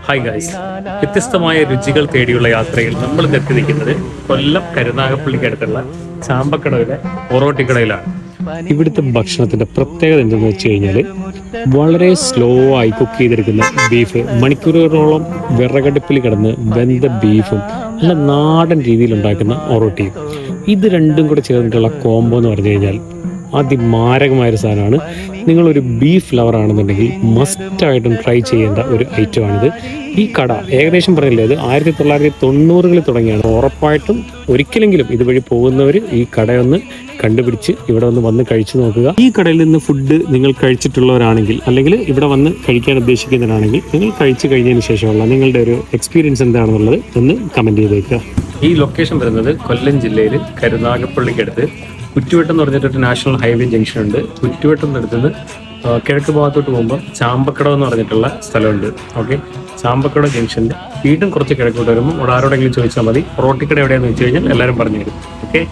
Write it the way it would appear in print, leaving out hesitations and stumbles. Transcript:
Hi guys, വ്യത്യസ്തമായ രുചികൾ തേടിയുള്ള യാത്രയിൽ നമ്മൾ എത്തി നിൽക്കുന്നത് കൊല്ലം കരുനാഗപ്പള്ളിക്കടുത്തുള്ള ചാമ്പക്കടവിലെ പൊറോട്ടിക്കടയിലാണ്. ഇവിടുത്തെ ഭക്ഷണത്തിന്റെ പ്രത്യേകത എന്തെന്ന് വെച്ച് കഴിഞ്ഞാൽ വളരെ സ്ലോ ആയി കുക്ക് ചെയ്തെടുക്കുന്ന ബീഫ്, മണിക്കൂറുകളോളം വിറകടുപ്പിൽ കിടന്ന് വെന്ത ബീഫും നല്ല നാടൻ രീതിയിൽ ഉണ്ടാക്കുന്ന ഒറോട്ടിയും, ഇത് രണ്ടും കൂടെ ചേർന്നിട്ടുള്ള കോംബോ എന്ന് പറഞ്ഞു കഴിഞ്ഞാൽ അതിമാരകമായൊരു സാധനമാണ്. നിങ്ങളൊരു ബീഫ് ലവർ ആണെന്നുണ്ടെങ്കിൽ മസ്റ്റായിട്ടും ട്രൈ ചെയ്യേണ്ട ഒരു ഐറ്റമാണിത്. ഈ കട ഏകദേശം പറഞ്ഞില്ലേ, അത് 1990-കളിൽ തുടങ്ങിയാണ്. ഉറപ്പായിട്ടും ഒരിക്കലെങ്കിലും ഇതുവഴി പോകുന്നവർ ഈ കടയൊന്ന് കണ്ടുപിടിച്ച് ഇവിടെ വന്ന് കഴിച്ചു നോക്കുക. ഈ കടയിൽ നിന്ന് ഫുഡ് നിങ്ങൾ കഴിച്ചിട്ടുള്ളവരാണെങ്കിൽ, അല്ലെങ്കിൽ ഇവിടെ വന്ന് കഴിക്കാൻ ഉദ്ദേശിക്കുന്നവരാണെങ്കിൽ, നിങ്ങൾ കഴിച്ചു കഴിഞ്ഞതിന് ശേഷമുള്ള നിങ്ങളുടെ ഒരു എക്സ്പീരിയൻസ് എന്താണെന്നുള്ളത് ഒന്ന് കമൻറ്റ് ചെയ്തേക്കുക. ഈ ലൊക്കേഷൻ വരുന്നത് കൊല്ലം ജില്ലയിൽ കരുനാഗപ്പള്ളിക്കടുത്ത് കുറ്റുവട്ടം എന്ന് പറഞ്ഞിട്ടൊരു നാഷണൽ ഹൈവേ ജംഗ്ഷൻ ഉണ്ട്. കുറ്റുവട്ടം എടുത്തുനിന്ന് കിഴക്ക് ഭാഗത്തോട്ട് പോകുമ്പോൾ ചാമ്പക്കട എന്ന് പറഞ്ഞിട്ടുള്ള സ്ഥലമുണ്ട്. ഓക്കെ, ചാമ്പക്കട ജംഗ്ഷനിൽ വീണ്ടും കുറച്ച് കിഴക്കോട്ട് വരുമ്പോൾ അവിടെ ആരോടെങ്കിലും ചോദിച്ചാൽ മതി പൊറോട്ടിക്കട എവിടെയാണെന്ന് വെച്ച് കഴിഞ്ഞാൽ എല്ലാവരും പറഞ്ഞു തരും. ഓക്കെ.